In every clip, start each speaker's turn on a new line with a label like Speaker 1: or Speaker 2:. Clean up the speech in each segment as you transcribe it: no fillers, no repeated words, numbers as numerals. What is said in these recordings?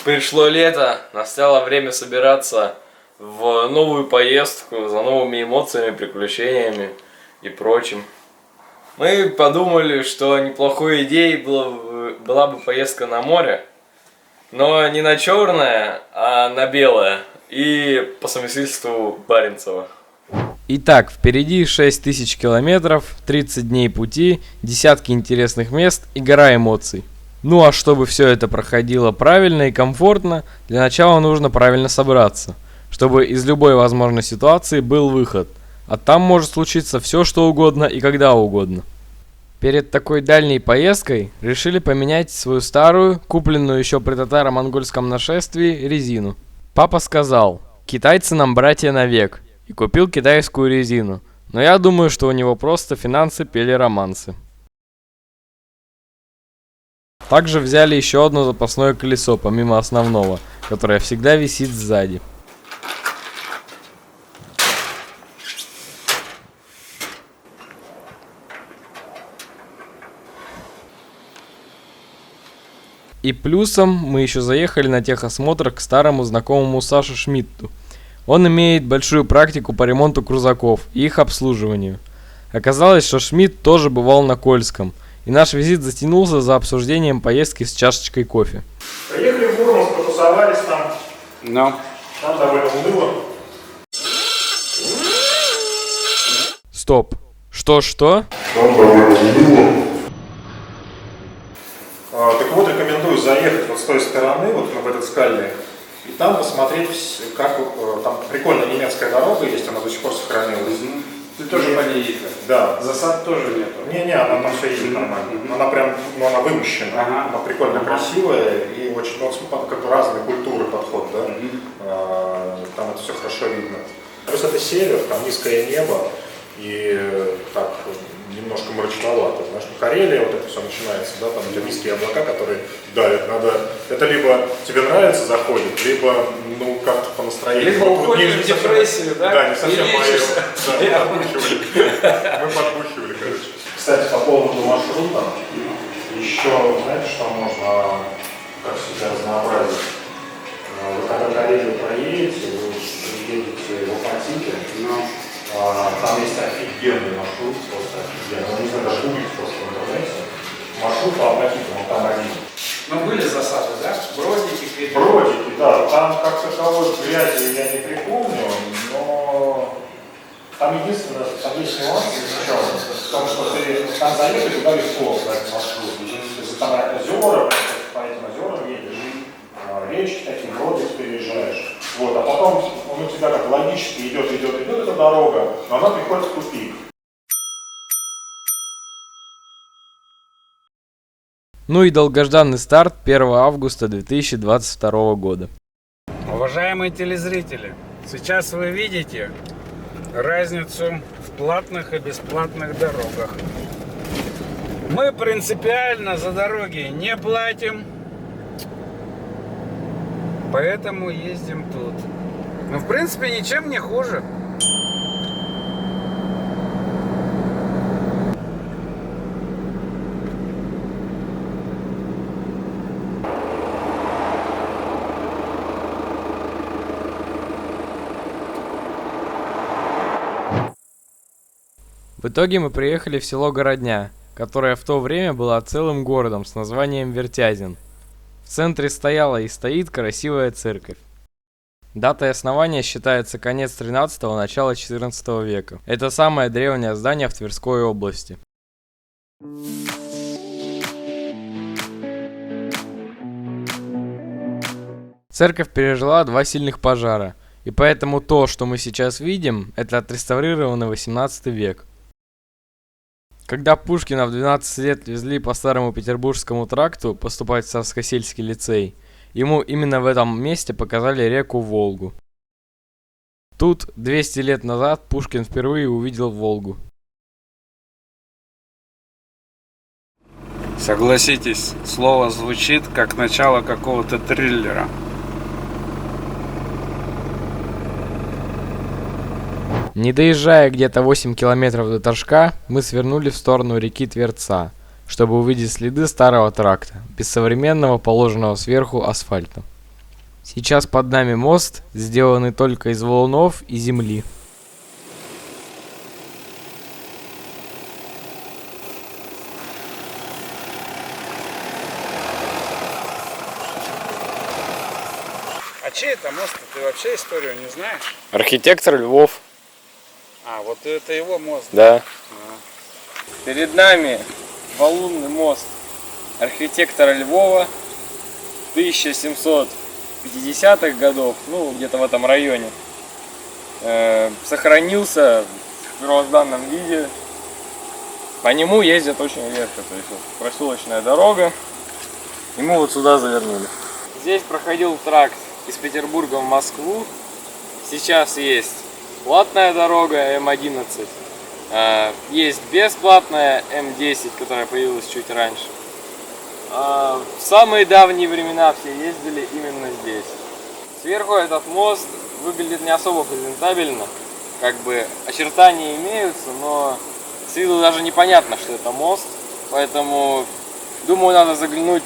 Speaker 1: Пришло лето, настало время собираться в новую поездку за новыми эмоциями, приключениями и прочим. Мы подумали, что неплохой идеей была бы поездка на море, но не на черное, а на белое и по совместительству Баренцево.
Speaker 2: Итак, впереди 6000 километров, 30 дней пути, десятки интересных мест и гора эмоций. Ну а чтобы все это проходило правильно и комфортно, для начала нужно правильно собраться, чтобы из любой возможной ситуации был выход, а там может случиться все что угодно и когда угодно. Перед такой дальней поездкой решили поменять свою старую, купленную еще при татаро-монгольском нашествии, резину. Папа сказал: китайцы нам братья навек, и купил китайскую резину, но я думаю, что у него просто финансы пели романсы. Также взяли еще одно запасное колесо, помимо основного, которое всегда висит сзади. И плюсом мы еще заехали на техосмотр к старому знакомому Саше Шмидту. Он имеет большую практику по ремонту крузаков и их обслуживанию. Оказалось, что Шмидт тоже бывал на Кольском, и наш визит затянулся за обсуждением поездки с чашечкой кофе.
Speaker 3: Приехали в Мурманск, потусовались там.
Speaker 4: Но.
Speaker 3: Там довольно уныло.
Speaker 2: Стоп. Что?
Speaker 3: Там довольно уныло. Так вот, рекомендую заехать вот с той стороны, вот в этот скальный, и там посмотреть, как там прикольная немецкая дорога есть, она до сих пор сохранилась.
Speaker 4: Ты тоже по ней ехал?
Speaker 3: Да.
Speaker 4: Засад тоже нету?
Speaker 3: Не, она там все едет нормально. Она прям, она вымощена, она прикольно красивая и очень, как бы разные культуры подход, да. Там это все хорошо видно. Плюс это север, там низкое небо и так немножко мрачновато. Знаешь, в Карелии вот это все начинается, да, там эти низкие облака, которые давят, надо, это либо тебе нравится, заходит, либо, ну, как-то по настроению.
Speaker 4: Либо уходишь в депрессию, да?
Speaker 3: Да, не совсем мое. Да, мы подбухивали, короче. Кстати, по поводу маршрута, еще, знаете, что можно, как всегда, разнообразить? Вы когда Карелию проедете, вы приедете в Апатике, там есть офигенный маршрут, просто офигенный. Ну, не знаю, даже гуглить просто в интернете. Маршрут по Апатике, он там один.
Speaker 4: Ну, были засады, да? Бродики?
Speaker 3: Бродики, да. Там как таковой грязи я не припомню, но там единственное, там есть нюансы в чем, потому что ты там заехать туда легко, по этому маршруту. То есть там озера, по этим озерам едешь, речки такие, бродики переезжаешь. Вот, а потом он у тебя как логически идет эта дорога, но она приходит в тупик.
Speaker 2: Ну и долгожданный старт 1 августа 2022 года.
Speaker 4: Уважаемые телезрители, сейчас вы видите разницу в платных и бесплатных дорогах. Мы принципиально за дороги не платим, поэтому ездим тут. Ну, в принципе, ничем не хуже.
Speaker 2: В итоге мы приехали в село Городня, которое в то время было целым городом с названием Вертязин. В центре стояла и стоит красивая церковь. Датой основания считается конец 13-го, начало 14 века. Это самое древнее здание в Тверской области. Церковь пережила 2 сильных пожара, и поэтому то, что мы сейчас видим, это отреставрированный 18 век. Когда Пушкина в 12 лет везли по Старому Петербургскому тракту поступать в Царскосельский лицей, ему именно в этом месте показали реку Волгу. Тут 200 лет назад Пушкин впервые увидел Волгу.
Speaker 4: Согласитесь, слово звучит как начало какого-то триллера.
Speaker 2: Не доезжая где-то 8 километров до Торжка, мы свернули в сторону реки Тверца, чтобы увидеть следы старого тракта, без современного положенного сверху асфальта. Сейчас под нами мост, сделанный только из валунов и земли.
Speaker 4: А чей это мост? Ты вообще историю не знаешь?
Speaker 1: Архитектор Львов.
Speaker 4: А, вот это его мост.
Speaker 1: Да. Перед нами валунный мост архитектора Львова 1750-х годов, ну где-то в этом районе. Сохранился в первозданном виде. По нему ездят очень редко, то есть вот проселочная дорога. И мы вот сюда завернули. Здесь проходил тракт из Петербурга в Москву. Сейчас есть платная дорога М11. Есть бесплатная М10, которая появилась чуть раньше. В самые давние времена все ездили именно здесь. Сверху этот мост выглядит не особо презентабельно. Как бы очертания имеются, но с виду даже непонятно, что это мост. Поэтому, думаю, надо заглянуть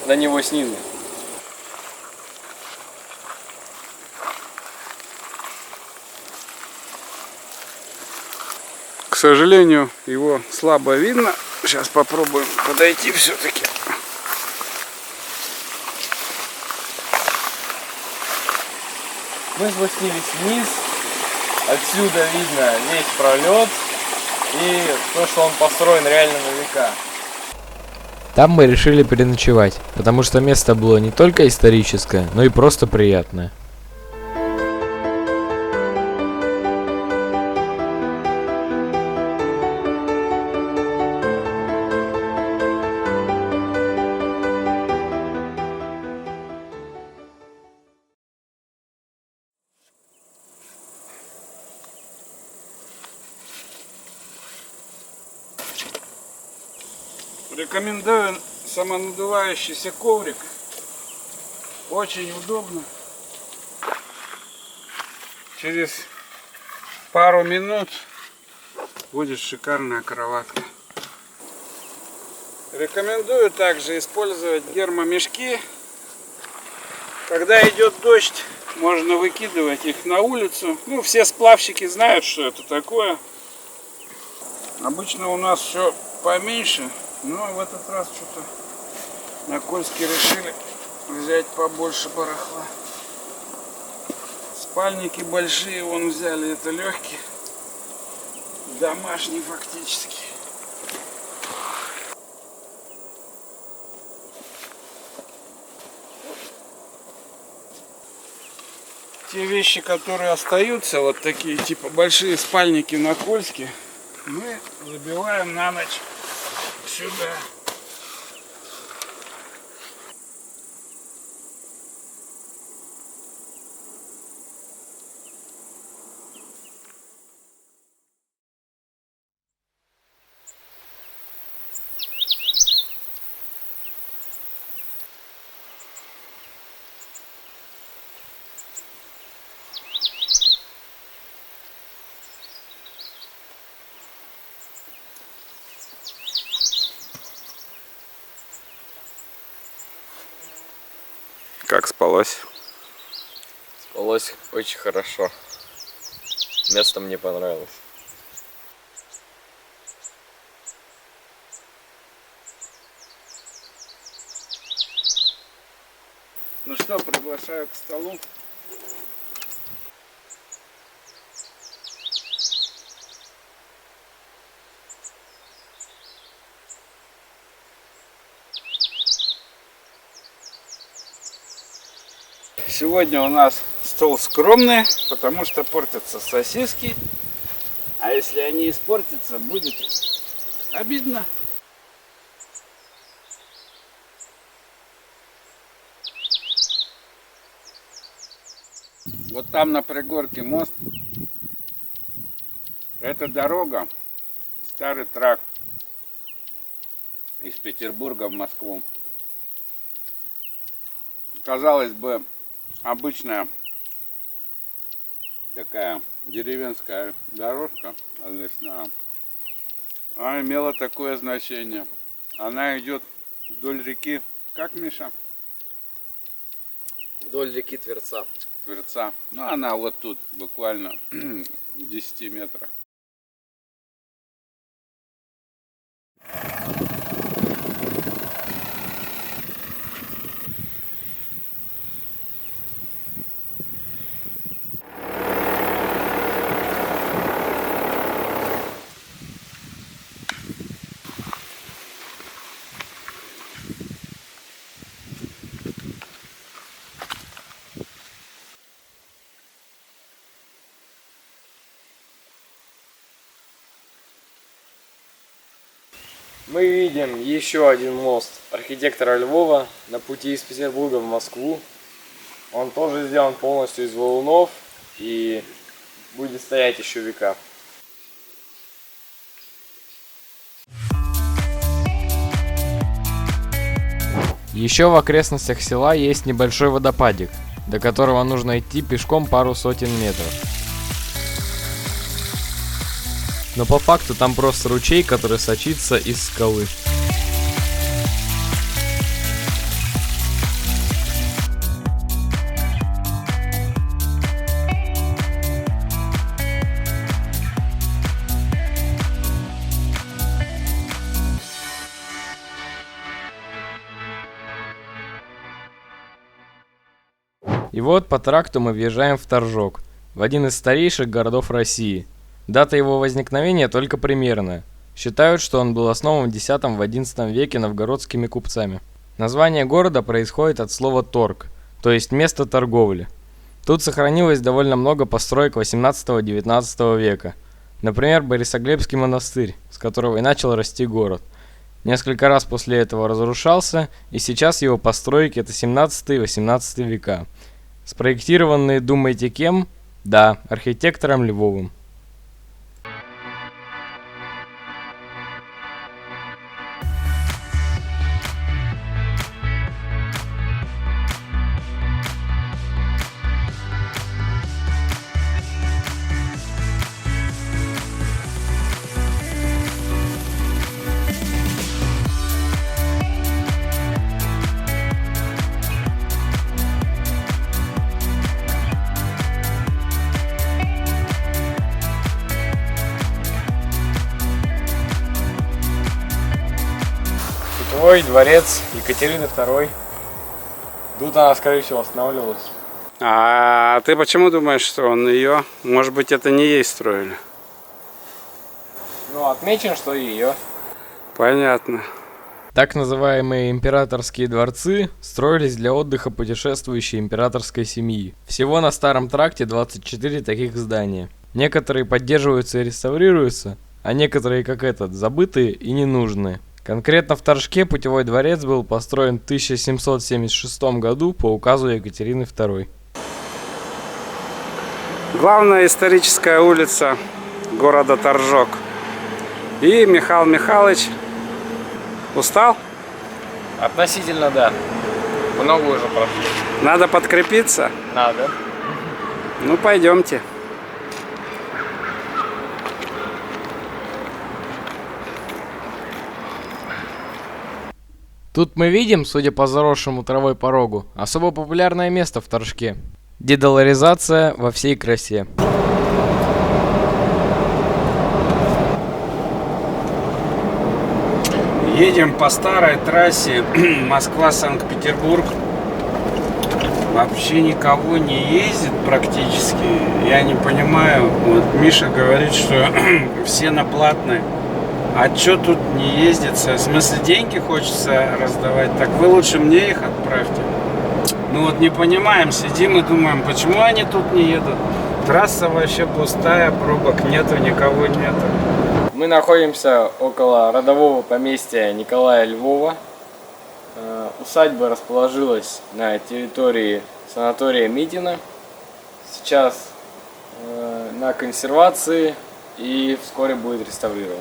Speaker 1: на него снизу.
Speaker 4: К сожалению, его слабо видно. Сейчас попробуем подойти все-таки.
Speaker 2: Мы спустились вниз. Отсюда видно весь пролет и то, что он построен реально на века. Там мы решили переночевать, потому что место было не только историческое, но и просто приятное.
Speaker 4: Рекомендую самонадувающийся коврик. Очень удобно. Через пару минут будет шикарная кроватка. Рекомендую также использовать гермомешки. Когда идет дождь, можно выкидывать их на улицу. Ну, все сплавщики знают, что это такое. Обычно у нас все поменьше. Но в этот раз что-то на Кольске решили взять побольше барахла. Спальники большие вон взяли, это легкие. Домашний фактически. Те вещи, которые остаются, вот такие типа большие спальники на Кольске, мы забиваем на ночь сюда. Как спалось?
Speaker 1: Спалось очень хорошо. Место мне понравилось.
Speaker 4: Ну что, приглашаю к столу. Сегодня у нас стол скромный, потому что портятся сосиски. А если они испортятся, будет обидно. Вот там на пригорке мост. Это дорога, старый тракт из Петербурга в Москву. Казалось бы, обычная такая деревенская дорожка лесная, а имела такое значение. Она идет вдоль реки. Как, Миша?
Speaker 1: Вдоль реки Тверца.
Speaker 4: Тверца. Ну, она вот тут, буквально в 10 метрах.
Speaker 2: Мы видим еще один мост архитектора Львова на пути из Петербурга в Москву. Он тоже сделан полностью из валунов и будет стоять еще века. Еще в окрестностях села есть небольшой водопадик, до которого нужно идти пешком пару сотен метров. Но по факту там просто ручей, который сочится из скалы. И вот по тракту мы въезжаем в Торжок, в один из старейших городов России. Дата его возникновения только примерная. Считают, что он был основан в X-XI веке новгородскими купцами. Название города происходит от слова «торг», то есть место торговли. Тут сохранилось довольно много построек 18-19 века. Например, Борисоглебский монастырь, с которого и начал расти город. Несколько раз после этого разрушался, и сейчас его постройки это 17-18 века. Спроектированные, думаете, кем? Да, архитектором Львовым. Твой дворец Екатерины II. Тут она, скорее всего, останавливалась.
Speaker 4: А ты почему думаешь, что он ее? Может быть, это не ей строили?
Speaker 2: Ну, отмечен, что ее.
Speaker 4: Понятно.
Speaker 2: Так называемые императорские дворцы строились для отдыха путешествующей императорской семьи. Всего на Старом тракте 24 таких здания. Некоторые поддерживаются и реставрируются, а некоторые, как этот, забытые и ненужные. Конкретно в Торжке путевой дворец был построен в 1776 году по указу Екатерины II.
Speaker 4: Главная историческая улица города Торжок. И Михаил Михайлович устал?
Speaker 2: Относительно, да. Много уже прошло.
Speaker 4: Надо подкрепиться?
Speaker 2: Надо.
Speaker 4: Ну, пойдемте.
Speaker 2: Тут мы видим, судя по заросшему травой порогу, особо популярное место в Торжке. Дедоларизация во всей красе.
Speaker 4: Едем по старой трассе Москва-Санкт-Петербург. Вообще никого не ездит практически. Я не понимаю. Вот Миша говорит, что все на платной. А чё тут не ездится? В смысле, деньги хочется раздавать? Так вы лучше мне их отправьте. Ну вот не понимаем, сидим и думаем, почему они тут не едут? Трасса вообще пустая, пробок нету, никого нету.
Speaker 2: Мы находимся около родового поместья Николая Львова. Усадьба расположилась на территории санатория Митино. Сейчас на консервации и вскоре будет реставрирована.